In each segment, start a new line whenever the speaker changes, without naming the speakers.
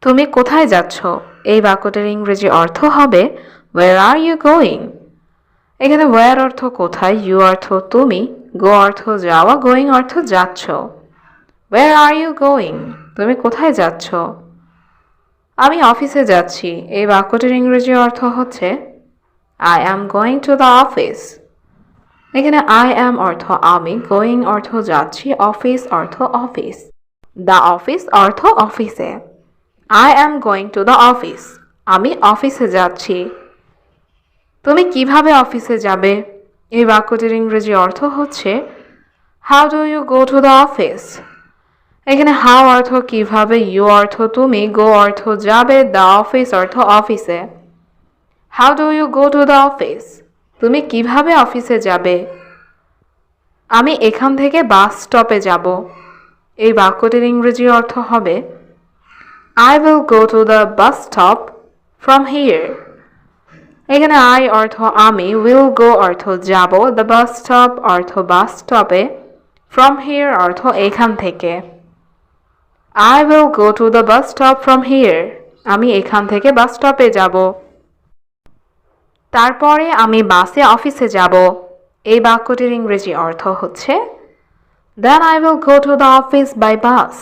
তুমি কোথায় যাচ্ছ? এই বাক্যটির ইংরেজি অর্থ হবে Where are you going? এখানে where অর্থ কোথায়, you অর্থ তুমি, go অর্থ যাওয়া, going অর্থ যাচ্ছ। Where are you going? তুমি কোথায় যাচ্ছ? আমি অফিসে যাচ্ছি। এই বাক্যটির ইংরেজি অর্থ হচ্ছে I am going to the office. এখানে I am অর্থ আমি, going অর্থ যাচ্ছি, অফিস অর্থ অফিস। The office অর্থ অফিসে। I am going to the office. আমি অফিসে যাচ্ছি। তুমি কিভাবে অফিসে যাবে? এই বাক্যটির ইংরেজি অর্থ হচ্ছে How do you go to the office? এখানে how অর্থ কিভাবে, you অর্থ তুমি, go অর্থ যাবে, the office অর্থ অফিসে। How do you go to the office? তুমি কিভাবে অফিসে যাবে? আমি এখান থেকে বাস স্টপে যাব। এই বাক্যটির ইংরেজি অর্থ হবে I will go to the bus stop from here. এখানে I অর্থ আমি, will go অর্থ যাব, the bus stop অর্থ বাস স্টপে, from here অর্থ এখান থেকে। I will go to the bus stop from here. আমি এখান থেকে বাস স্টপে যাব। তারপরে আমি বাসে অফিসে যাব। এই বাক্যটির ইংরেজি অর্থ হচ্ছে Then I will go to the office by bus.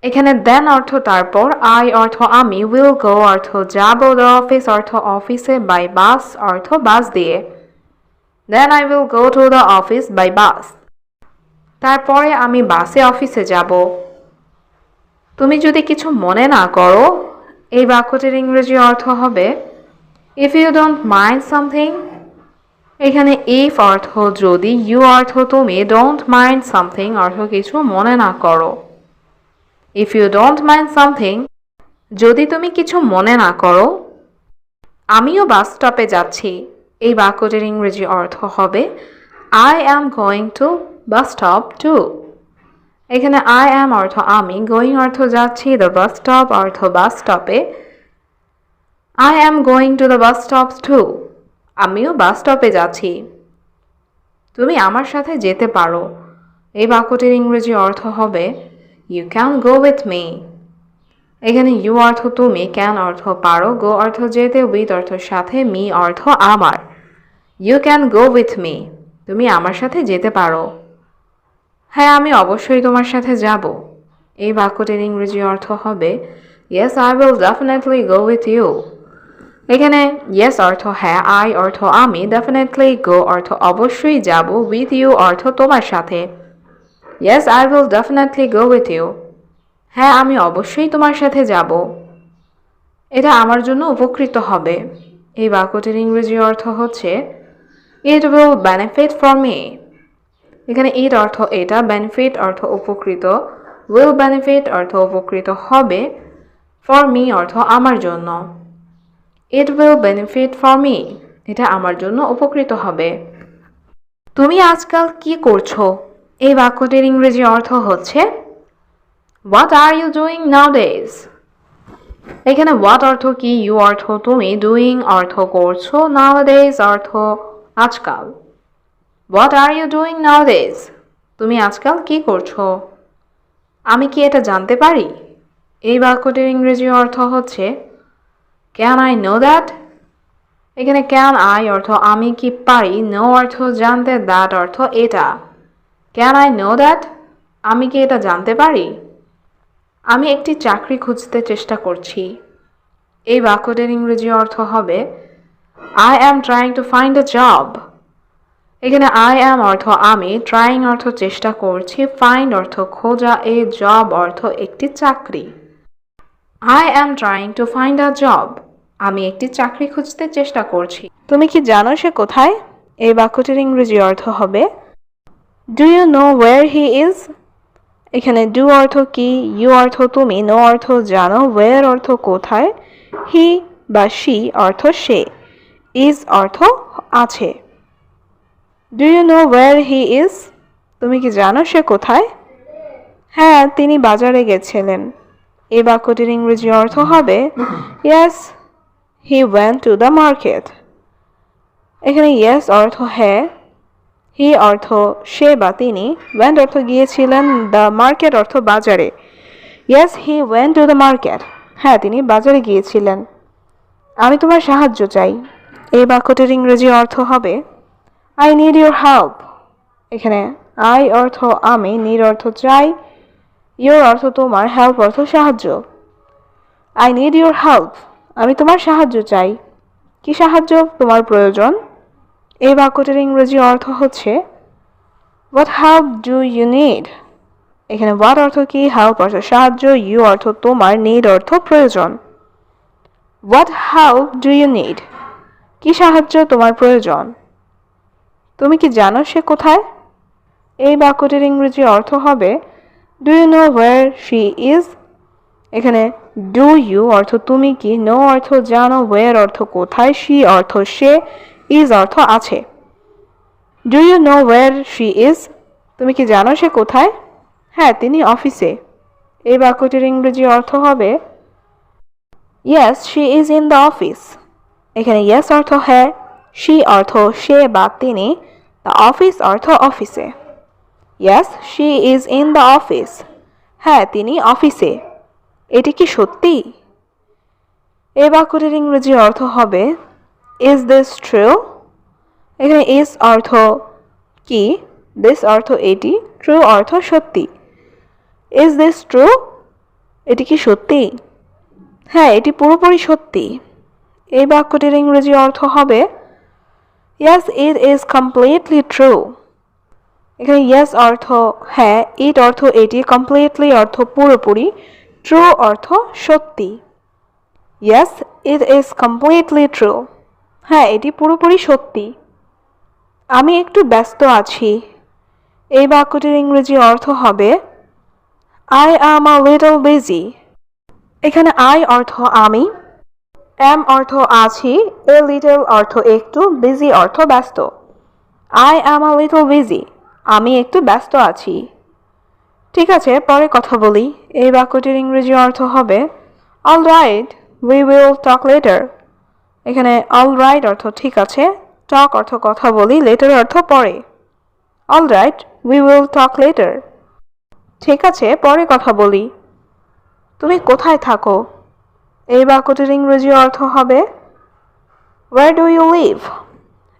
এখানে then অর্থ তারপর, I অর্থ আমি, will go অর্থ যাব, the office অর্থ অফিসে, by bus অর্থ বাস দিয়ে। Then I will go to the office by bus. তারপরে আমি বাসে অফিসে যাব। তুমি যদি কিছু মনে না করো, এই বাক্যটির ইংরেজি অর্থ হবে If you don't mind something. এখানে if অর্থ যদি, you অর্থ তুমি, don't mind something অর্থ কিছু মনে না করো। If you don't mind something, যদি তুমি কিছু মনে না করো। আমিও বাস স্টপে যাচ্ছি। এই বাক্যটির ইংরেজি অর্থ হবে I am going to bus stop too. এখানে I am অর্থ আমি, going অর্থ যাচ্ছি, the bus stop অর্থ বাস স্টপে। I am going to the bus stop too. আমিও বাস স্টপে যাচ্ছি। তুমি আমার সাথে যেতে পারো। এই বাক্যটির ইংরেজি অর্থ হবে You can go with me. এখানে you অর্থ তুমি, can অর্থ পারো, go অর্থ যেতে, with অর্থ সাথে, me অর্থ আমার। You can go with me. তুমি আমার সাথে যেতে পারো। হ্যাঁ, আমি অবশ্যই তোমার সাথে যাব। এই বাক্যটির ইংরেজি অর্থ হবে Yes, I will definitely go with you. এখানে yes অর্থ হ্যাঁ, I অর্থ আমি, definitely go অর্থ অবশ্যই যাব, with you অর্থ তোমার সাথে। Yes, I will definitely go with you. হ্যাঁ, আমি অবশ্যই তোমার সাথে যাব। এটা আমার জন্য উপকৃত হবে। এই বাক্যটির ইংরেজি অর্থ হচ্ছে It will benefit for me. এখানে it অর্থ এটা, benefit অর্থ উপকৃত, will benefit অর্থ উপকৃত হবে, for me অর্থ আমার জন্য। It will benefit for me. এটা আমার জন্য উপকৃত হবে। তুমি আজকাল কি করছো? এই বাক্যটির ইংরেজি অর্থ হচ্ছে What are you doing nowadays? এখানে what অর্থ কি, you অর্থ তুমি, doing অর্থ করছো, nowadays অর্থ আজকাল। What are you doing nowadays? তুমি আজকাল কি করছো? আমি কি এটা জানতে পারি? এই বাক্যটির ইংরেজি অর্থ হচ্ছে Can I know that? এখানে can I অর্থ আমি কি পারি, know অর্থ জানতে, that অর্থ এটা। Can I know that? আমি কি এটা জানতে পারি? আমি একটি চাকরি খুঁজতে চেষ্টা করছি। এই বাক্যটির ইংরেজি অর্থ হবে I am trying to find a job. এখানে I am অর্থ আমি, trying অর্থ চেষ্টা করছি, find অর্থ খোঁজা, a job অর্থ একটি চাকরি। I am trying to find a job. আমি একটি চাকরি খুঁজতে চেষ্টা করছি। তুমি কি জানো সে কোথায়? এই বাক্যটির ইংরেজি অর্থ হবে Do you know where he is? এখানে do অর্থ কি, you অর্থ তুমি, know অর্থ জানো, where অর্থ কোথায়, he বা she অর্থ সে, is অর্থ আছে। Do you know where he is? তুমি কি জানো সে কোথায়? হ্যাঁ, তিনি বাজারে গেছিলেন। এই বাক্যটির ইংরেজি অর্থ হবে Yes, he went to the market. এখানে yes অর্থ হ্যাঁ, he অর্থ সে বা তিনি, went অর্থ গিয়েছিলেন, the market অর্থ বাজারে। Yes, he went to the market. হ্যাঁ, তিনি বাজারে গিয়েছিলেন। আমি তোমার সাহায্য চাই। এই বাক্যটির ইংরেজি অর্থ হবে আই নিড ইউর হেল্প। এখানে আই অর্থ আমি, নিড অর্থ চাই, ইউর অর্থ তোমার, হেল্প অর্থ সাহায্য। আই নিড ইউর হেল্প, আমি তোমার সাহায্য চাই। কি সাহায্য? তোমার প্রয়োজন। এই বাক্যটির ইংরেজি অর্থ হচ্ছে what help do you need. এখানে হোয়াট অর্থ কি, হেল্প অর্থ সাহায্য, ইউ অর্থ তোমার, নিড অর্থ প্রয়োজন। What help do you need, কি সাহায্য তোমার প্রয়োজন। তুমি কি জানো সে কোথায়? এই বাক্যটির ইংরেজি অর্থ হবে do you know where she is. এখানে ডু ইউ অর্থ তুমি কি, নো অর্থ জানো, ওয়্যার অর্থ কোথায়, শি অর্থ সে, ইজ অর্থ আছে। Do you know where she is, তুমি কি জানো সে কোথায়? হ্যাঁ, তিনি অফিসে। এই বাক্যটির ইংরেজি অর্থ হবে yes she is in the office. এখানে ইয়েস অর্থ হ্যাঁ, শি অর্থ সে বা তিনি, দ্য অফিস অর্থ অফিসে। Yes she is in the office, হ্যাঁ তিনি অফিসে। এটি কি সত্যি? এই বাক্যটির ইংরেজি অর্থ হবে ইজ দিস ট্রু। এখানে ইজ অর্থ কি, দিস অর্থ এটি, ট্রু অর্থ সত্যি। ইজ দিস ট্রু, এটি কি সত্যি? হ্যাঁ, এটি পুরোপুরি সত্যি। এই বাক্যটির ইংরেজি অর্থ হবে yes it is completely true. এখানে ইয়েস অর্থ হ্যাঁ, ইট অর্থ এটি, কমপ্লিটলি অর্থ পুরোপুরি, ট্রু অর্থ সত্যি। Yes it is completely true, হ্যাঁ এটি পুরোপুরি সত্যি। আমি একটু ব্যস্ত আছি। এই বাক্যটির ইংরেজি অর্থ হবে I am a little busy. এখানে আই অর্থ আমি, অ্যাম অর্থ আছি, এ লিটল অর্থ একটু, বিজি অর্থ ব্যস্ত। I am a little busy, আমি একটু ব্যস্ত আছি। ঠিক আছে, পরে কথা বলি। এই বাক্যটির ইংরেজি অর্থ হবে all right we will talk later. এখানে অল রাইট অর্থ ঠিক আছে, টক অর্থ কথা বলি, লেটার অর্থ পরে। All right we will talk later, ঠিক আছে পরে কথা বলি। তুমি কোথায় থাকো? এই বাক্যটির ইংরেজি অর্থ হবে ওয়্যার ডু ইউ লিভ।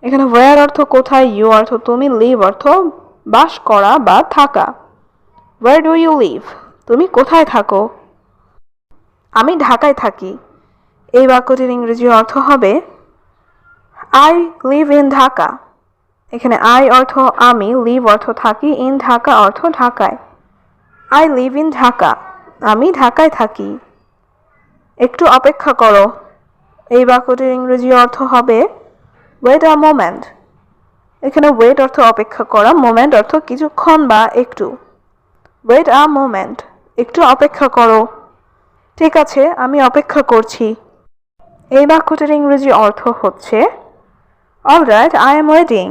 এখানে ওয়্যার অর্থ কোথায়, ইউ অর্থ তুমি, লিভ অর্থ বাস করা বা থাকা। ওয়্যার ডু ইউ লিভ, তুমি কোথায় থাকো? আমি ঢাকায় থাকি। এই বাক্যটির ইংরেজি অর্থ হবে আই লিভ ইন ঢাকা। এখানে আই অর্থ আমি, লিভ অর্থ থাকি, ইন ঢাকা অর্থ ঢাকায়। আই লিভ ইন ঢাকা, আমি ঢাকায় থাকি। একটু অপেক্ষা করো। এই বাক্যটির ইংরেজি অর্থ হবে ওয়েট আ মোমেন্ট। এখানে ওয়েট অর্থ অপেক্ষা করা, মোমেন্ট অর্থ কিছুক্ষণ বা একটু। ওয়েট আ মোমেন্ট, একটু অপেক্ষা করো। ঠিক আছে, আমি অপেক্ষা করছি। এই বাক্যটির ইংরেজি অর্থ হচ্ছে all right I am waiting.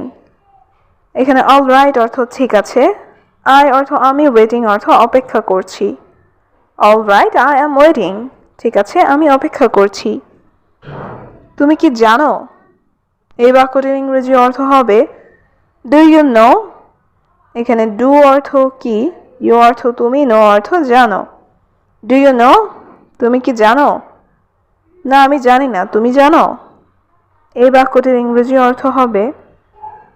এখানে অল রাইট অর্থ ঠিক আছে, আই অর্থ আমি, ওয়েটিং অর্থ অপেক্ষা করছি। All right I am waiting, ঠিক আছে আমি অপেক্ষা করছি। তুমি কি জানো? এই বাক্যটির ইংরেজি অর্থ হবে ডু ইউ নো। এখানে ডু অর্থ কি, ইউ অর্থ তুমি, নো অর্থ জানো। ডু ইউ নো, তুমি কি জানো? না আমি জানি না, তুমি জানো? এই বাক্যটির ইংরেজি অর্থ হবে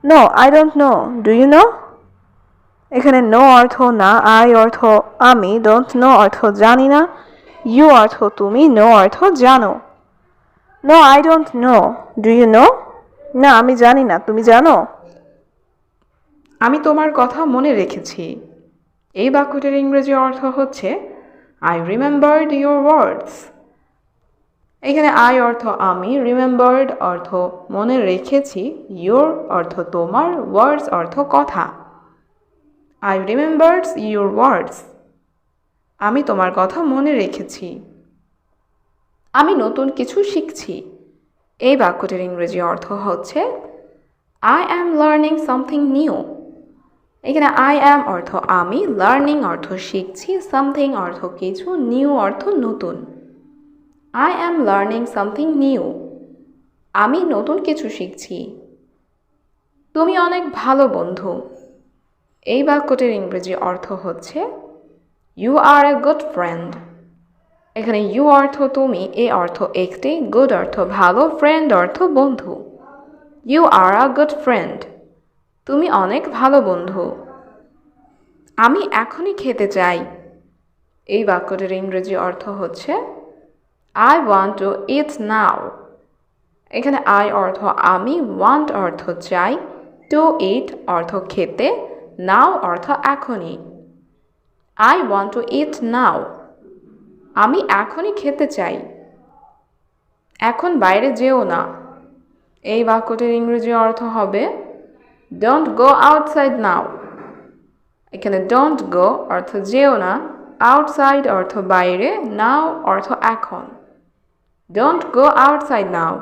no I don't know, do you know. এখানে নো অর্থ না, আই অর্থ আমি, ডোন্ট নো অর্থ জানি না, ইউ অর্থ তুমি, নো অর্থ জানো। No I don't know, do you know. না আমি জানি না, তুমি জানো? আমি তোমার কথা মনে রেখেছি। এই বাক্যটির ইংরেজি অর্থ হচ্ছে আই রিমেম্বার্ড ইউর ওয়ার্ডস। এখানে আই অর্থ আমি, রিমেম্বার্ড অর্থ মনে রেখেছি, ইউর অর্থ তোমার, ওয়ার্ডস অর্থ কথা। আই রিমেম্বার্ড ইউর ওয়ার্ডস, আমি তোমার কথা মনে রেখেছি। আমি নতুন কিছু শিখছি। এই বাক্যটির ইংরেজি অর্থ হচ্ছে I am learning something new. এখানে আই অ্যাম অর্থ আমি, লার্নিং অর্থ শিখছি, সামথিং অর্থ কিছু, নিউ অর্থ নতুন। I am learning something new, আমি নতুন কিছু শিখছি। তুমি অনেক ভালো বন্ধু। এই বাক্যটির ইংরেজি অর্থ হচ্ছে you are a good friend. এখানে ইউ অর্থ তুমি, এ অর্থ একটি, গুড অর্থ ভালো, ফ্রেন্ড অর্থ বন্ধু। You are a good friend. তুমি অনেক ভালো বন্ধু। আমি এখনই খেতে চাই। এই বাক্যটির ইংরেজি অর্থ হচ্ছে আই ওয়ান্ট টু ইট নাও। এখানে আই অর্থ আমি, ওয়ান্ট অর্থ চাই, টু ইট অর্থ খেতে, নাও অর্থ এখনই। আই ওয়ান্ট টু ইট নাও। আমি এখনই খেতে চাই। এখন বাইরে যেও না। এই বাক্যটির ইংরেজি অর্থ হবে ডোন্ট গো আউটসাইড নাও। এখানে ডোন্ট গো অর্থ যেও না, আউটসাইড অর্থ বাইরে, নাও অর্থ এখন। ডোন্ট গো আউটসাইড নাও।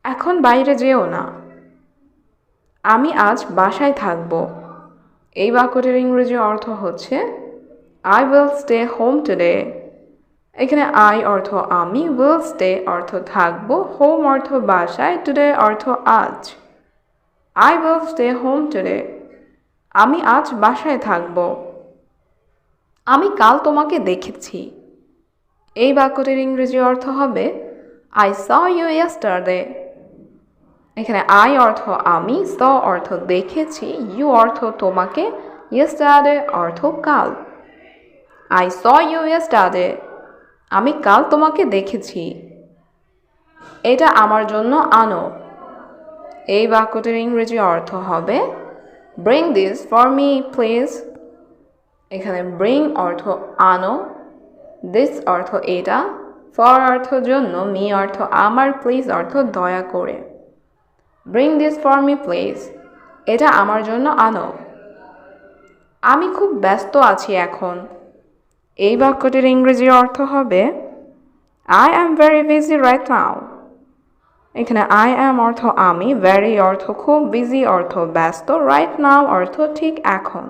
এখন বাইরে যেও না। আমি আজ বাসায় থাকব। এই বাক্যটির ইংরেজি অর্থ হচ্ছে I will stay home today. এখানে আই অর্থ আমি, উইল স্টে অর্থ থাকবো, হোম অর্থ বাসায়, টুডে অর্থ আজ। I will stay home today. আমি আজ বাসায় থাকব। আমি কাল তোমাকে দেখেছি। এই বাক্যটির ইংরেজি অর্থ হবে আই স ইউ ইয়েস্টারডে। এখানে আই অর্থ আমি, স অর্থ দেখেছি, ইউ অর্থ তোমাকে, ইয়েস্টারডে অর্থ কাল। I saw you yesterday. আমি কাল তোমাকে দেখেছি। এটা আমার জন্য আনো। এই বাক্যটির ইংরেজি অর্থ হবে bring this for me please. এখানে ব্রিং অর্থ আনো, দিস অর্থ এটা, ফর অর্থ জন্য, মি অর্থ আমার, প্লিজ অর্থ দয়া করে। Bring this for me please. এটা আমার জন্য আনো। আমি খুব ব্যস্ত আছি এখন। এই বাক্যটির ইংরেজি অর্থ হবে I am very busy right now. এখানে আই অ্যাম অর্থ আমি, ভেরি অর্থ খুব, বিজি অর্থ ব্যস্ত, রাইট নাও অর্থ ঠিক এখন।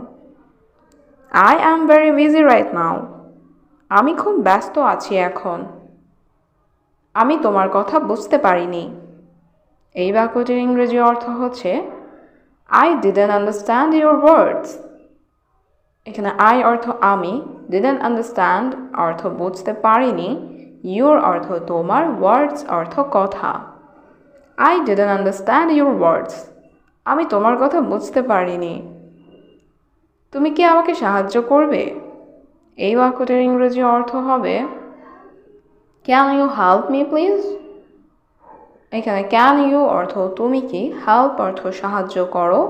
I am very busy right now. আমি খুব ব্যস্ত আছি এখন। আমি তোমার কথা বুঝতে পারিনি। এই বাক্যটির ইংরেজি অর্থ হচ্ছে I didn't understand your words. এখানে আই অর্থ আমি, ডিডন্ট আন্ডারস্ট্যান্ড অর্থ বুঝতে পারিনি, ইউর অর্থ তোমার, ওয়ার্ডস অর্থ কথা। I didn't understand your words. আমি তোমার কথা বুঝতে পারিনি। তুমি কি আমাকে সাহায্য করবে? এই বাক্যটির ইংরেজি অর্থ হবে can you help me please. এখানে ক্যান ইউ অর্থ তুমি কি, হেল্প অর্থ সাহায্য করো,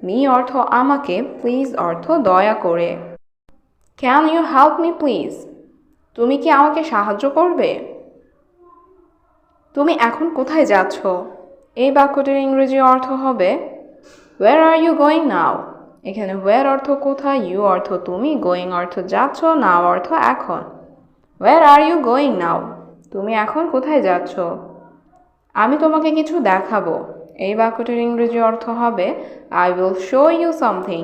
মি অর্থ আমাকে, প্লিজ অর্থ দয়া করে। Can you help me please. তুমি কি আমাকে সাহায্য করবে? তুমি এখন কোথায় যাচ্ছ? এই বাক্যটির ইংরেজি অর্থ হবে ওয়ের আর ইউ গোয়িং নাও। এখানে ওয়ের অর্থ কোথায়, ইউ অর্থ তুমি, গোয়িং অর্থ যাচ্ছ, নাও অর্থ এখন। ওয়ের আর ইউ গোয়িং নাও। তুমি এখন কোথায় যাচ্ছ? আমি তোমাকে কিছু দেখাবো। এই বাক্যটির ইংরেজি অর্থ হবে I will show you something.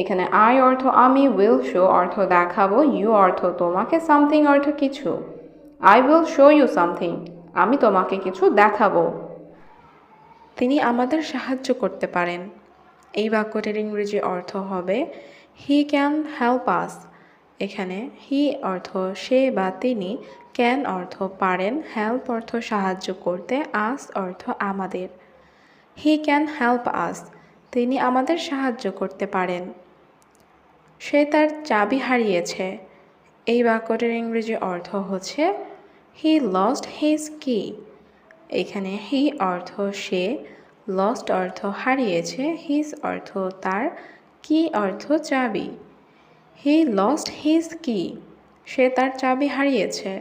এখানে আই অর্থ আমি, উইল শো অর্থ দেখাবো, ইউ অর্থ তোমাকে, সামথিং অর্থ কিছু। I will show you something. আমি তোমাকে কিছু দেখাবো। তিনি আমাদের সাহায্য করতে পারেন। এই বাক্যটির ইংরেজি অর্থ হবে হি ক্যান হেল্প আস। এখানে হি অর্থ সে বা তিনি, ক্যান অর্থ পারেন, হেল্প অর্থ সাহায্য করতে, আস অর্থ আমাদের। He can help us. তিনি আমাদের সাহায্য করতে পারেন। সে তার চাবি হারিয়েছে। এই বাক্যটির ইংরেজি অর্থ হচ্ছে হি লস্ট হিজ কি। এখানে হি অর্থ সে, লস্ট অর্থ হারিয়েছে, হিজ অর্থ তার, কি অর্থ চাবি। হি লস্ট হিজ কি। সে তার চাবি হারিয়েছে।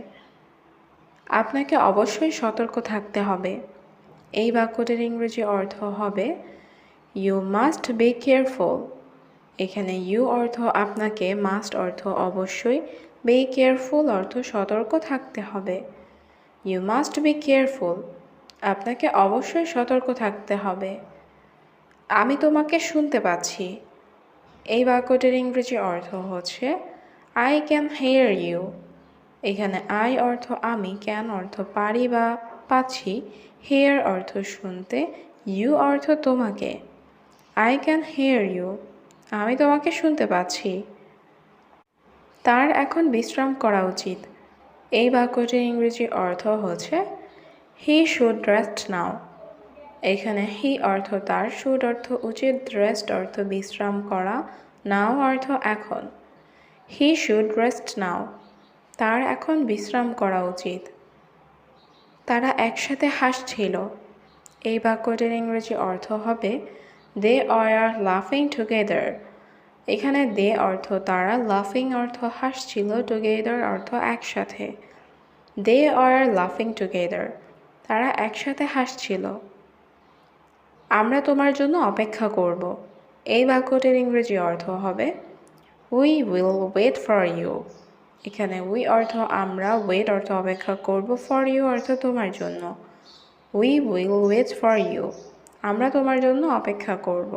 আপনাকে অবশ্যই সতর্ক থাকতে হবে। এই বাক্যটির ইংরেজি অর্থ হবে ইউ মাস্ট বি কেয়ারফুল। এখানে ইউ অর্থ আপনাকে, মাস্ট অর্থ অবশ্যই, বি কেয়ারফুল অর্থ সতর্ক থাকতে হবে। You must be careful. আপনাকে অবশ্যই সতর্ক থাকতে হবে। আমি তোমাকে শুনতে পাচ্ছি। এই বাক্যটির ইংরেজি অর্থ হচ্ছে আই ক্যান হিয়ার ইউ। এখানে আই অর্থ আমি, ক্যান অর্থ পারি বা পাচ্ছি, হিয়ার অর্থ শুনতে, ইউ অর্থ তোমাকে। I can hear you. আমি তোমাকে শুনতে পাচ্ছি। তার এখন বিশ্রাম করা উচিত। এই বাক্যটির ইংরেজি অর্থ হচ্ছে হি শুড রেস্ট নাও। এখানে হি অর্থ তার, শুড অর্থ উচিত, রেস্ট অর্থ বিশ্রাম করা, নাও অর্থ এখন। হি শুড রেস্ট নাও, তার এখন বিশ্রাম করা উচিত। তারা একসাথে হাসছিল। এই বাক্যটির ইংরেজি অর্থ হবে দে আর লাফিং টুগেদার। এখানে দে অর্থ তারা, লাফিং অর্থ হাসছিল, টুগেদার অর্থ একসাথে। দে আর লাফিং টুগেদার, তারা একসাথে হাসছিল। আমরা তোমার জন্য অপেক্ষা করব। এই বাক্যটির ইংরেজি অর্থ হবে we will wait for you. এখানে উই অর্থ আমরা, ওয়েট অর্থ অপেক্ষা করব, ফর ইউ অর্থ তোমার জন্য। We will wait for you, আমরা তোমার জন্য অপেক্ষা করব।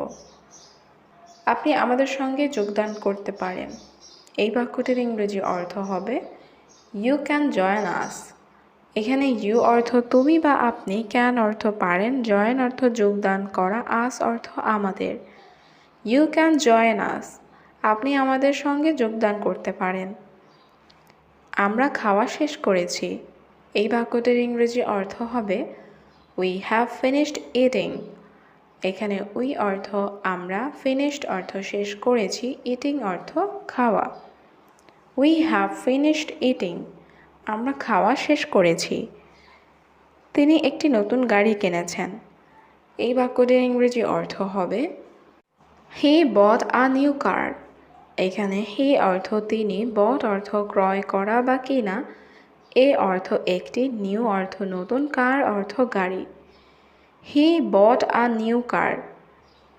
আপনি আমাদের সঙ্গে যোগদান করতে পারেন। এই বাক্যটির ইংরেজি অর্থ হবে ইউ ক্যান জয়েন আস। এখানে ইউ অর্থ তুমি বা আপনি, ক্যান অর্থ পারেন, জয়েন অর্থ যোগদান করা, আস অর্থ আমাদের। ইউ ক্যান জয়েন আস, আপনি আমাদের সঙ্গে যোগদান করতে পারেন। আমরা খাওয়া শেষ করেছি। এই বাক্যটির ইংরেজি অর্থ হবে উই হ্যাভ ফিনিশড ইটিং। এখানে উই অর্থ আমরা, ফিনিশড অর্থ শেষ করেছি, ইটিং অর্থ খাওয়া। উই হ্যাভ ফিনিশড ইটিং, আমরা খাওয়া শেষ করেছি। তিনি একটি নতুন গাড়ি কিনেছেন। এই বাক্যটির ইংরেজি অর্থ হবে হি বট আ নিউ কার। এখানে হি অর্থ তিনি, বট অর্থ ক্রয় করা বা কিনা, এ অর্থ একটি, নিউ অর্থ নতুন, কার অর্থ গাড়ি। হি বট আ নিউ কার,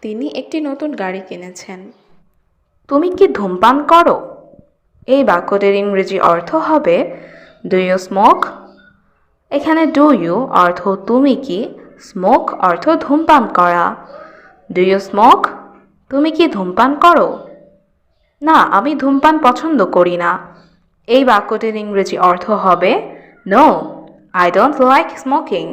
তিনি একটি নতুন গাড়ি কিনেছেন। তুমি কি ধূমপান করো? এই বাক্যটির ইংরেজি অর্থ হবে ডু ইউ স্মোক। এখানে ডু ইউ অর্থ তুমি কি, স্মোক অর্থ ধূমপান করা। ডু ইউ স্মোক, তুমি কি ধূমপান করো? না, আমি ধূমপান পছন্দ করি না। এই বাক্যটির ইংরেজি অর্থ হবে no, I don't like smoking.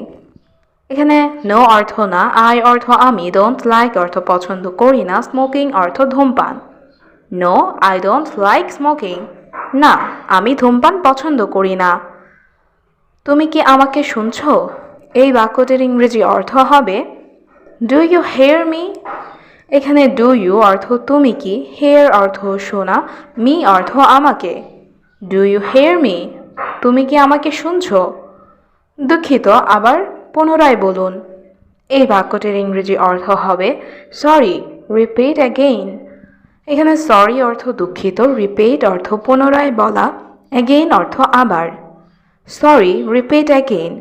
এখানে নো অর্থ না, আই অর্থ আমি, ডোন্ট লাইক অর্থ পছন্দ করি না, স্মোকিং অর্থ ধূমপান। No, I don't like smoking, না, আমি ধূমপান পছন্দ করি না। তুমি কি আমাকে শুনছো? এই বাক্যটির ইংরেজি অর্থ হবে ডু ইউ হেয়ার মি। এখানে ডু ইউ অর্থ তুমি কি, হেয়ার অর্থ শোনা, মি অর্থ আমাকে। ডু ইউ হেয়ার মি, তুমি কি আমাকে শুনছো? দুঃখিত, আবার পুনরায় বলুন। এই বাক্যটির ইংরেজি অর্থ হবে সরি, রিপিট অ্যাগেইন। এখানে সরি অর্থ দুঃখিত, রিপিট অর্থ পুনরায় বলা, অ্যাগেইন অর্থ আবার। সরি, রিপিট অ্যাগেইন,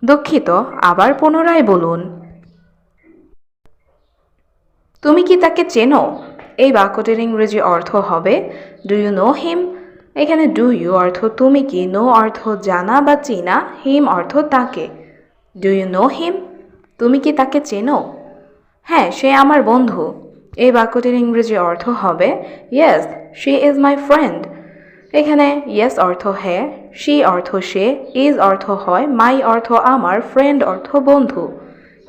দুঃখিত, আবার পুনরায় বলুন। তুমি কি তাকে চেনো? এই বাক্যটির ইংরেজি অর্থ হবে ডু ইউ নো হিম। এখানে ডু ইউ অর্থ তুমি কি, নো অর্থ জানা বা চেনা, হিম অর্থ তাকে। ডু ইউ নো হিম, তুমি কি তাকে চেনো? হ্যাঁ, সে আমার বন্ধু। এই বাক্যটির ইংরেজি অর্থ হবে yes, she is my friend. এখানে ইয়েস অর্থ হ্যাঁ, শি অর্থ সে, ইজ অর্থ হয়, মাই অর্থ আমার, ফ্রেন্ড অর্থ বন্ধু।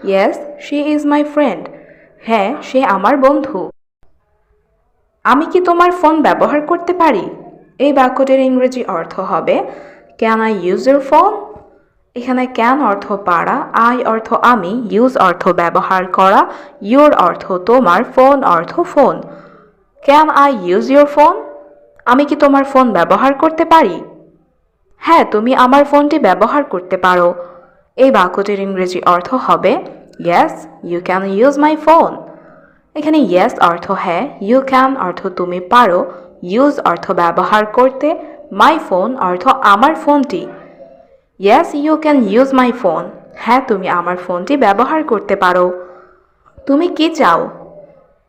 Yes, she is my friend, হ্যাঁ, সে আমার বন্ধু। আমি কি তোমার ফোন ব্যবহার করতে পারি? এই বাক্যটির ইংরেজি অর্থ হবে can I use your phone. এখানে ক্যান অর্থ পারা, আই অর্থ আমি, ইউজ অর্থ ব্যবহার করা, ইউর অর্থ তোমার, ফোন অর্থ phone. Can I use your phone, আমি কি তোমার ফোন ব্যবহার করতে পারি? হ্যাঁ, তুমি আমার ফোনটি ব্যবহার করতে পারো। এই বাক্যটির ইংরেজি অর্থ হবে yes, you can use my phone. এখানে ইয়েস অর্থ হ্যাঁ, ইউ ক্যান অর্থ তুমি পারো, ইউজ অর্থ ব্যবহার করতে, মাই ফোন অর্থ আমার ফোনটি। Yes, you can use my phone, হ্যাঁ, তুমি আমার ফোনটি ব্যবহার করতে পারো। তুমি কি চাও?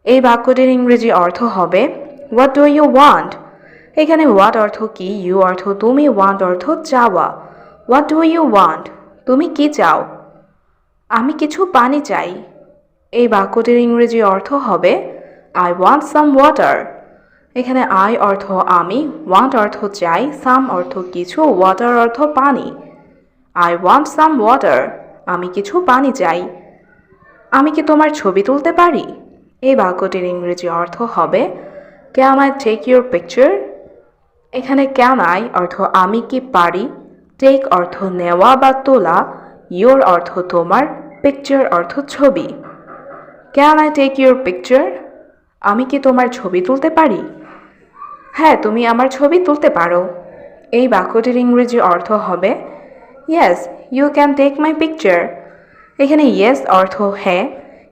এই বাক্যটির ইংরেজি অর্থ হবে হোয়াট ডু ইউ ওয়ান্ট। এখানে হোয়াট অর্থ কি, ইউ অর্থ তুমি, ওয়ান্ট অর্থ চাওয়া। হোয়াট ডু ইউ ওয়ান্ট, তুমি কি চাও? আমি কিছু পানি চাই। এই বাক্যটির ইংরেজি অর্থ হবে আই ওয়ান্ট সাম ওয়াটার। এখানে আই অর্থ আমি, ওয়ান্ট অর্থ চাই, সাম অর্থ কিছু, ওয়াটার অর্থ পানি। আই ওয়ান্ট সাম ওয়াটার, আমি কিছু পানি চাই। আমি কি তোমার ছবি তুলতে পারি? এই বাক্যটির ইংরেজি অর্থ হবে can I take your picture. এখানে ক্যান আই অর্থ আমি কি পারি, টেক অর্থ নেওয়া বা তোলা, ইয়োর অর্থ তোমার, পিকচার অর্থ ছবি। Can I take your picture? আমি কি তোমার ছবি তুলতে পারি? হ্যাঁ, তুমি আমার ছবি তুলতে পারো। এই বাক্যটির ইংরেজি অর্থ হবে yes, you can take my picture. এখানে ইয়েস অর্থ হ্যাঁ,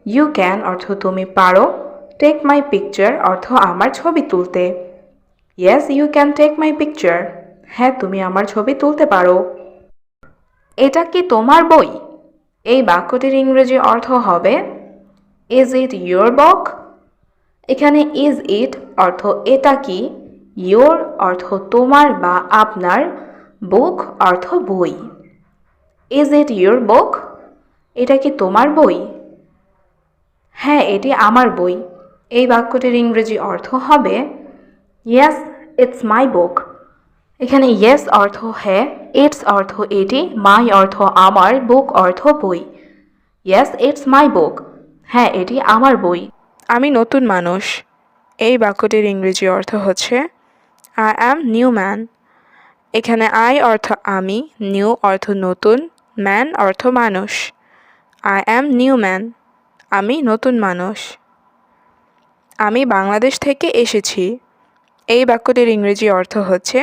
ইউ ক্যান অর্থ তুমি পারো, টেক মাই পিকচার অর্থ আমার ছবি তুলতে। Yes, you can take my picture. হ্যাঁ, তুমি আমার ছবি তুলতে পারো। এটা কি তোমার বই? এই বাক্যটির ইংরেজি অর্থ হবে ইজ ইট ইয়োর বুক? এখানে ইজ ইট অর্থ এটা কি, ইয়োর অর্থ তোমার বা আপনার, বুক অর্থ বই। Is it your book? এটা কি তোমার বই? হ্যাঁ, এটি আমার বই। এই বাক্যটির ইংরেজি অর্থ হবে ইয়েস, ইটস মাই বুক। এখানে ইয়েস অর্থ হ্যাঁ, ইটস অর্থ এটি, মাই অর্থ আমার, বুক অর্থ বই। ইয়েস, ইটস মাই বুক। হ্যাঁ, এটি আমার বই। আমি নতুন মানুষ। এই বাক্যটির ইংরেজি অর্থ হচ্ছে আই অ্যাম নিউ ম্যান। এখানে আই অর্থ আমি, নিউ অর্থ নতুন, ম্যান অর্থ মানুষ। I am new man. আমি নতুন মানুষ। আমি বাংলাদেশ থেকে এসেছি। এই বাক্যটির ইংরেজি অর্থ হচ্ছে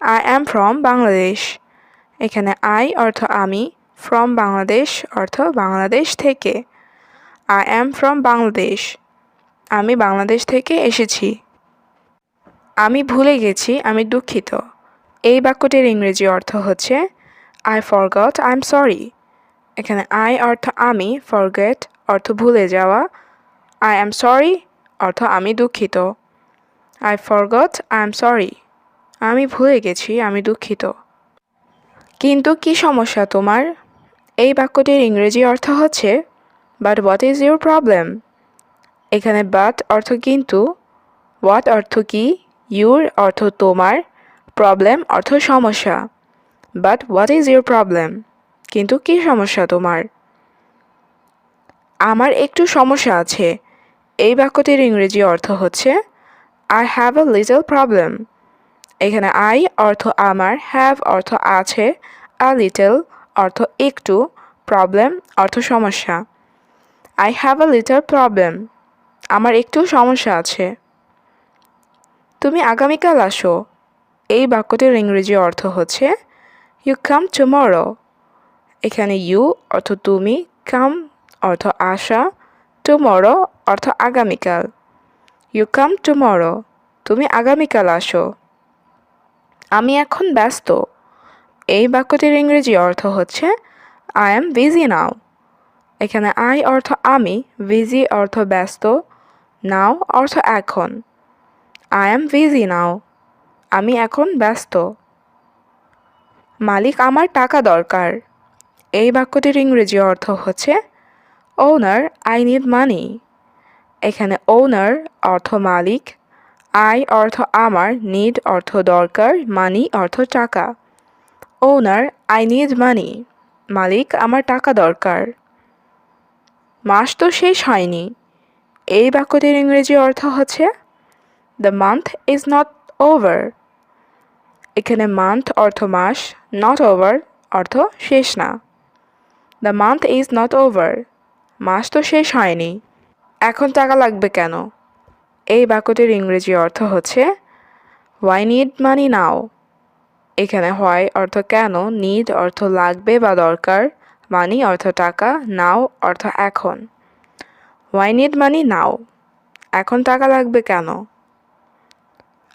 আই অ্যাম ফ্রম বাংলাদেশ। এখানে আই অর্থ আমি, ফ্রম বাংলাদেশ অর্থ বাংলাদেশ থেকে। I am from Bangladesh. আমি বাংলাদেশ থেকে এসেছি। আমি ভুলে গেছি, আমি দুঃখিত। এই বাক্যটির ইংরেজি অর্থ হচ্ছে I forgot, I am sorry. এখানে আই অর্থ আমি, ফরগেট অর্থ ভুলে যাওয়া, আই এম সরি অর্থ আমি দুঃখিত। I forgot, I am sorry. আমি ভুলে গেছি, আমি দুঃখিত। কিন্তু কি সমস্যা তোমার? এই বাক্যটির ইংরেজি অর্থ হচ্ছে but what is your problem? এখানে বাট অর্থ কিন্তু, হোয়াট অর্থ কি, ইউর অর্থ তোমার, প্রবলেম অর্থ সমস্যা। But what is your problem? কিন্তু কি সমস্যা তোমার? আমার একটু সমস্যা আছে। এই বাক্যটির ইংরেজি অর্থ হচ্ছে I have a little problem. এখানে আই অর্থ আমার, হ্যাভ অর্থ আছে, আ লিটল অর্থ একটু, প্রবলেম অর্থ সমস্যা। I have a little problem. আমার একটু সমস্যা আছে। তুমি আগামীকাল আসো। এই বাক্যটির ইংরেজি অর্থ হচ্ছে ইউ কাম টুমরো। এখানে ইউ অর্থ তুমি, কাম অর্থ আসা, টুমরো অর্থ আগামীকাল। You come tomorrow. তুমি আগামীকাল আসো। আমি এখন ব্যস্ত। এই বাক্যটির ইংরেজি অর্থ হচ্ছে আই এম বিজি নাও। এখানে আই অর্থ আমি, বিজি অর্থ ব্যস্ত, নাও অর্থ এখন। I am busy now. আমি এখন ব্যস্ত। মালিক, আমার টাকা দরকার। এই বাক্যটির ইংরেজি অর্থ হচ্ছে ওনার, আই নিড মানি। এখানে ওনার অর্থ মালিক, আই অর্থ আমার, নিড অর্থ দরকার, মানি অর্থ টাকা। ওনার, আই নিড মানি। মালিক, আমার টাকা দরকার। মাস তো শেষ হয়নি। এই বাক্যটির ইংরেজি অর্থ হচ্ছে the month is not over. এখানে মান্থ অর্থ মাস, নট ওভার অর্থ শেষ না। The month is not over. মাস তো শেষ হয়নি। এখন টাকা লাগবে কেন? এই বাক্যটির ইংরেজি অর্থ হচ্ছে হোয়াই নিড মানি নাও। এখানে হোয়াই অর্থ কেন, নিড অর্থ লাগবে বা দরকার, মানি অর্থ টাকা, নাও অর্থ এখন। হোয়াই নিড মানি নাও। এখন টাকা লাগবে কেন?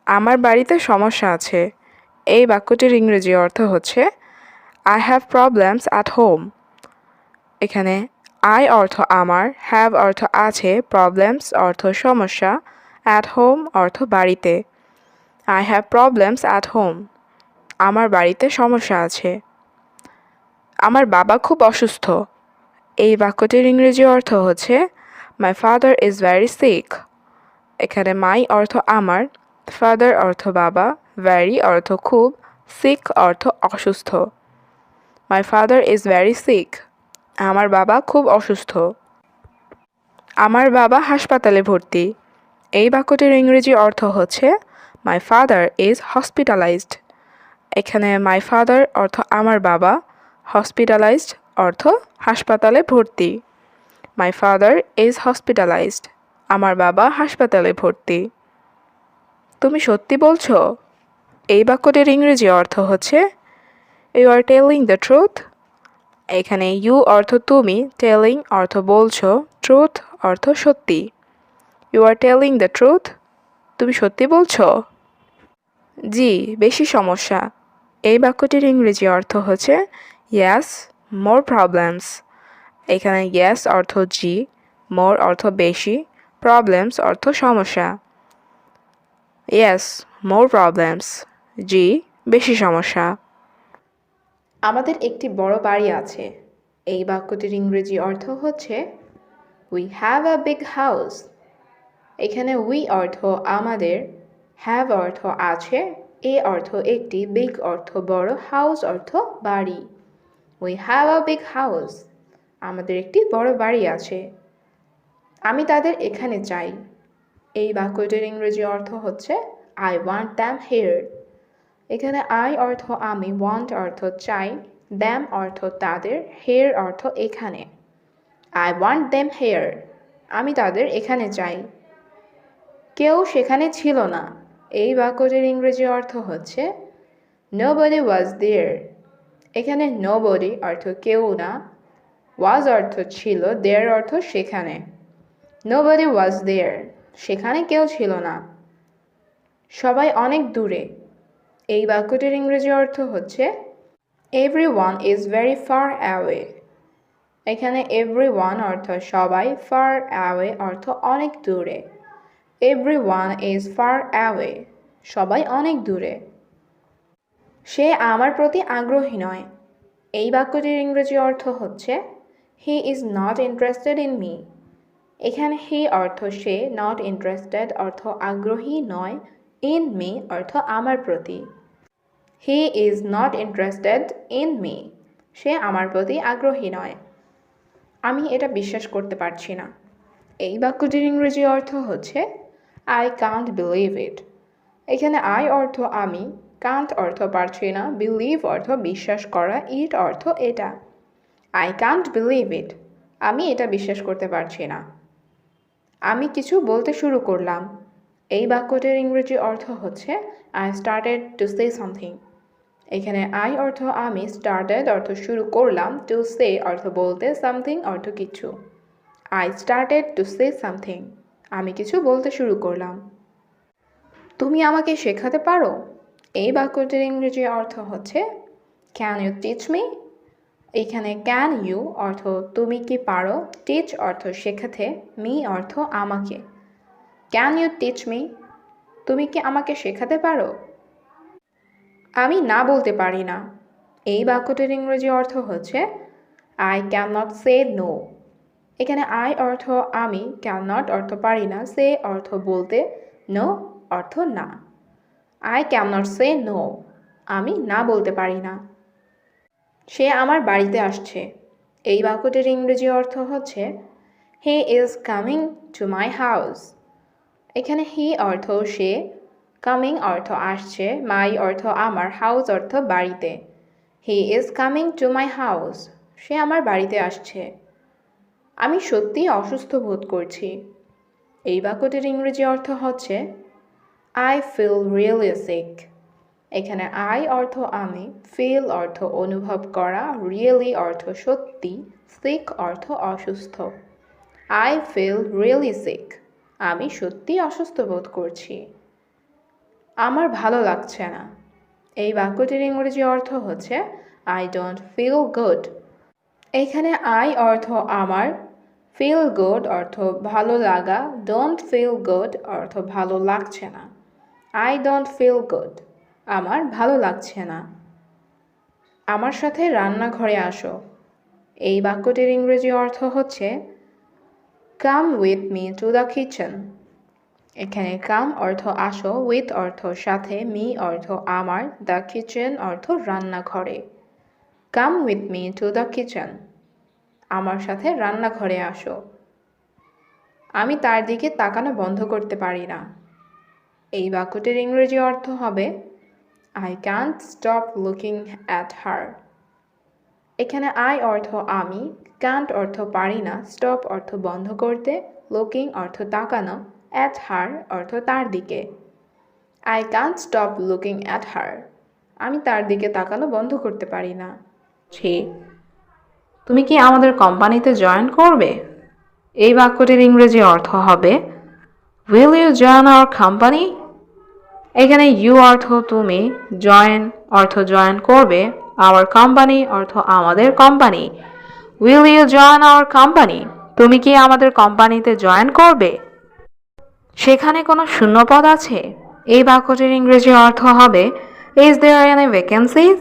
আমার বাড়িতে সমস্যা আছে। এই বাক্যটির ইংরেজি অর্থ হচ্ছে I have problems at home. এখানে আই অর্থ আমার, হ্যাভ অর্থ আছে, প্রবলেমস অর্থ সমস্যা, অ্যাট হোম অর্থ বাড়িতে। I have problems at home. আমার বাড়িতে সমস্যা আছে। আমার বাবা খুব অসুস্থ। এই বাক্যটির ইংরেজি অর্থ হচ্ছে my father is very sick. এখানে মাই অর্থ আমার, ফাদার অর্থ বাবা, ভেরি অর্থ খুব, সিক অর্থ অসুস্থ। My father is very sick. আমার বাবা খুব অসুস্থ। আমার বাবা হাসপাতালে ভর্তি। এই বাক্যটির ইংরেজি অর্থ হচ্ছে মাই ফাদার ইজ হসপিটালাইজড। এখানে মাই ফাদার অর্থ আমার বাবা, হসপিটালাইজড অর্থ হাসপাতালে ভর্তি। মাই ফাদার ইজ হসপিটালাইজড, আমার বাবা হাসপাতালে ভর্তি। তুমি সত্যি বলছো? এই বাক্যটির ইংরেজি অর্থ হচ্ছে you are telling the truth. এখানে ইউ অর্থ তুমি, টেলিং অর্থ বলছো, ট্রুথ অর্থ সত্যি। You are telling the truth, তুমি সত্যি বলছো? জি, বেশি সমস্যা। এই বাক্যটির ইংরেজি অর্থ হচ্ছে ইয়েস, মোর প্রবলেমস। এখানে ইয়েস অর্থ জি, মোর অর্থ বেশি, প্রবলেমস অর্থ সমস্যা। ইয়েস, মোর প্রবলেমস। জি, বেশি সমস্যা। আমাদের একটি বড় বাড়ি আছে। এই বাক্যটির ইংরেজি অর্থ হচ্ছে we have a big house. এখানে উই অর্থ আমাদের, হ্যাভ অর্থ আছে, এ অর্থ একটি, বিগ অর্থ বড়, হাউস অর্থ বাড়ি। We have a big house, আমাদের একটি বড় বাড়ি আছে। আমি তাদের এখানে চাই। এই বাক্যটির ইংরেজি অর্থ হচ্ছে আই ওয়ান্ট দ্যাম হিয়ার। এখানে আই অর্থ আমি, ওয়ান্ট অর্থ চাই, দ্যাম অর্থ তাদের, হিয়ার অর্থ এখানে। আই ওয়ান্ট দ্যাম হিয়ার, আমি তাদের এখানে চাই। কেউ সেখানে ছিল না। এই বাক্যটির ইংরেজি অর্থ হচ্ছে নোবডি ওয়াজ দেয়ার। এখানে নোবডি অর্থ কেউ না, ওয়াজ অর্থ ছিল, দেয়ার অর্থ সেখানে। নোবডি ওয়াজ দেয়ার, সেখানে কেউ ছিল না। সবাই অনেক দূরে। এই বাক্যটির ইংরেজি অর্থ হচ্ছে everyone is very far away. এখানে এভরিওয়ান অর্থ সবাই, ফার অ্যাওয়ে অর্থ অনেক দূরে। এভরিওয়ান ইজ ফার অ্যাওয়ে, সবাই অনেক দূরে। সে আমার প্রতি আগ্রহী নয়। এই বাক্যটির ইংরেজি অর্থ হচ্ছে হি is not interested in me. এখানে হি অর্থ সে, নট ইন্টারেস্টেড অর্থ আগ্রহী নয়, ইন মি অর্থ আমার প্রতি। He is not interested in me, সে আমার প্রতি আগ্রহী নয়। আমি এটা বিশ্বাস করতে পারছি না। এই বাক্যটির ইংরেজি অর্থ হচ্ছে আই কান্ট বিলিভ ইট। এখানে আই অর্থ আমি, কান্ট অর্থ পারছি না, বিলিভ অর্থ বিশ্বাস করা, ইট অর্থ এটা। আই কান্ট বিলিভ ইট, আমি এটা বিশ্বাস করতে পারছি না। আমি কিছু বলতে শুরু করলাম। এই বাক্যটির ইংরেজি অর্থ হচ্ছে I started to say something. এখানে আই অর্থ আমি, স্টার্টেড অর্থ শুরু করলাম, টু সে অর্থ বলতে, সামথিং অর্থ কিছু। I started to say something, আমি কিছু বলতে শুরু করলাম। তুমি আমাকে শেখাতে পারো? এই বাক্যটির ইংরেজি অর্থ হচ্ছে ক্যান ইউ টিচ মি। এখানে ক্যান ইউ অর্থ তুমি কি পারো, টিচ অর্থ শেখাতে, মি অর্থ আমাকে। ক্যান ইউ টিচ মি, তুমি কি আমাকে শেখাতে পারো? আমি না বলতে পারি না। এই বাক্যটির ইংরেজি অর্থ হচ্ছে I can not say no. এখানে আই অর্থ আমি, ক্যান নট অর্থ পারি না, সে অর্থ বলতে, নো অর্থ না। I can not say no, আমি না বলতে পারি না। সে আমার বাড়িতে আসছে। এই বাক্যটির ইংরেজি অর্থ হচ্ছে হি is coming to my house. এখানে হি অর্থ সে, কামিং অর্থ আসছে, মাই অর্থ আমার, হাউস অর্থ বাড়িতে। He is coming to my house, সে আমার বাড়িতে আসছে। আমি সত্যিই অসুস্থ বোধ করছি। এই বাক্যটির ইংরেজি অর্থ হচ্ছে আই ফিল রিয়েলি সিক। এখানে আই অর্থ আমি, ফিল অর্থ অনুভব করা, রিয়েলি অর্থ সত্যি, সিক অর্থ অসুস্থ। আই ফিল রিয়েলি সিক, আমি সত্যি অসুস্থ বোধ করছি। আমার ভালো লাগছে না। এই বাক্যটির ইংরেজি অর্থ হচ্ছে আই ডোন্ট ফিল গুড। এখানে আই অর্থ আমার, ফিল গুড অর্থ ভালো লাগা, ডোন্ট ফিল গুড অর্থ ভালো লাগছে না। আই ডোন্ট ফিল গুড, আমার ভালো লাগছে না। আমার সাথে রান্নাঘরে আসো। এই বাক্যটির ইংরেজি অর্থ হচ্ছে come with me to the kitchen. এখানে কাম অর্থ আসো, উইথ অর্থ সাথে, মি অর্থ আমার, দ্য কিচেন অর্থ রান্নাঘরে। Come with me to the kitchen, আমার সাথে রান্নাঘরে আসো। আমি তার দিকে তাকানো বন্ধ করতে পারি না। এই বাক্যটির ইংরেজি অর্থ হবে I can't stop looking at her. এখানে I অর্থ আমি, can't অর্থ পারি না, stop অর্থ বন্ধ করতে, looking অর্থ তাকানো, at her অর্থ তার দিকে। I can't stop looking at her. আমি তার দিকে তাকানো বন্ধ করতে পারি না। তুমি কি আমাদের কোম্পানিতে জয়েন করবে? এই বাক্যটির ইংরেজি অর্থ হবে Will you join our company? এখানে you অর্থ তুমি, join অর্থ জয়েন করবে, our company অর্থ আমাদের company. Will you join our company? তুমি কি আমাদের কোম্পানিতে জয়েন করবে? সেখানে কোনো শূন্যপদ আছে? এই বাক্যটির ইংরেজি অর্থ হবে Is there any vacancies?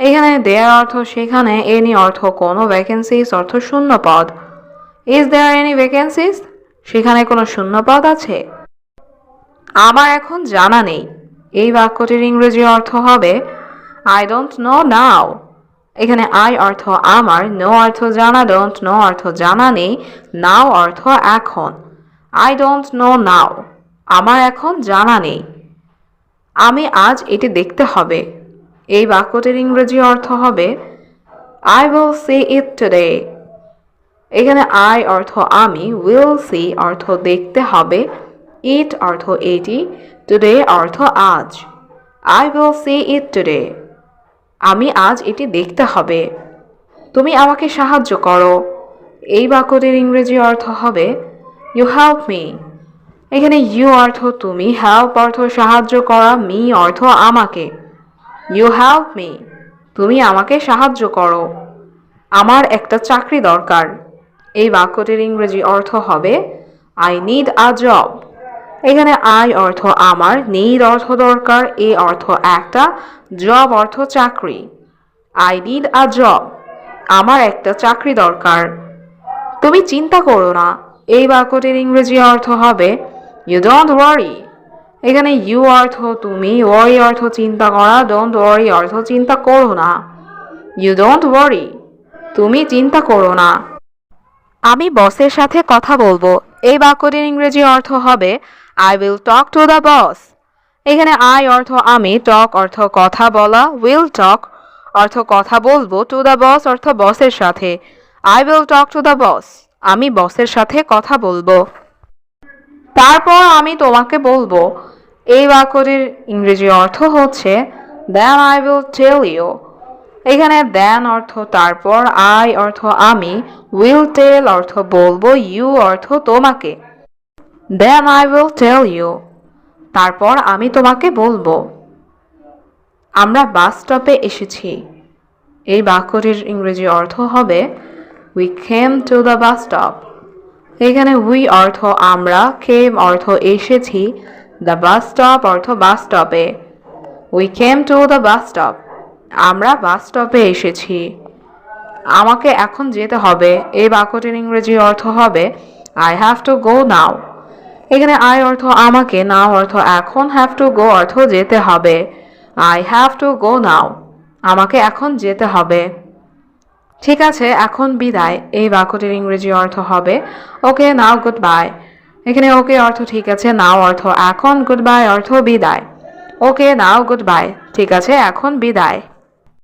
এখানে there অর্থ সেখানে, any অর্থ কোনো, vacancies অর্থ শূন্যপদ। Is there any vacancies? সেখানে কোনো শূন্যপদ আছে? আমার এখন জানা নেই। এই বাক্যটির ইংরেজি অর্থ হবে I don't know now. এখানে I অর্থ আমার, no অর্থ জানা, don't know অর্থ জানা নেই, now অর্থ এখন। I don't know now. আমার এখন জানা নেই। আমি আজ এটি দেখতে হবে। এই বাক্যটির ইংরেজি অর্থ হবে I will see it today. এখানে I অর্থ আমি, will see অর্থ দেখতে হবে, it অর্থ এটি, today অর্থ আজ। I will see it today. আমি আজ এটি দেখতে হবে। তুমি আমাকে সাহায্য করো। এই বাক্যটির ইংরেজি অর্থ হবে You help me. এখানে you অর্থ তুমি, help অর্থ সাহায্য করা, me অর্থ আমাকে। You help me. তুমি আমাকে সাহায্য করো। আমার একটা চাকরি দরকার। এই বাক্যটির ইংরেজি অর্থ হবে I need a job. এখানে I অর্থ আমার, need অর্থ দরকার, a অর্থ একটা, job অর্থ চাকরি। I need a job. আমার একটা চাকরি দরকার। তুমি চিন্তা করো না। এই বাক্যটির ইংরেজি অর্থ হবে You don't worry. এখানে you অর্থ তুমি, worry অর্থ চিন্তা করা, don't worry অর্থ চিন্তা করো না। You don't worry. তুমি চিন্তা করো না। আমি বসের সাথে কথা বলবো। এই বাক্যটির ইংরেজি অর্থ হবে I will talk to the boss. এখানে I অর্থ আমি, talk অর্থ কথা বলা, will talk অর্থ কথা বলবো, to the boss অর্থ বসের সাথে। I will talk to the boss. আমি বসের সাথে কথা বলবো। তারপর আমি তোমাকে বলবো। এই বাক্যটির ইংরেজি অর্থ হচ্ছে Then I will tell you. এখানে then অর্থ তারপর, I অর্থ আমি, will tell অর্থ বলবো, you অর্থ তোমাকে। Then I will tell you. তারপর আমি তোমাকে বলবো। আমরা বাস স্টপে এসেছি। এই বাক্যটির ইংরেজি অর্থ হবে We came to the bus stop. এখানে we অর্থ আমরা, came অর্থ এসেছি, the bus stop অর্থ বাস স্টপে। We came to the bus stop. আমরা বাস স্টপে এসেছি। আমাকে এখন যেতে হবে। এই বাক্যটির ইংরেজি অর্থ হবে I have to go now. এখানে I অর্থ আমাকে, now অর্থ এখন, have to go অর্থ যেতে হবে। I have to go now. আমাকে এখন যেতে হবে। ঠিক আছে, এখন বিদায়। এই বাক্যটির ইংরেজি অর্থ হবে ওকে নাও গুড বাই। এখানে ওকে অর্থ ঠিক আছে, নাও অর্থ এখন, গুড বাই অর্থ বিদায়। ওকে নাও গুড বাই। ঠিক আছে, এখন বিদায়।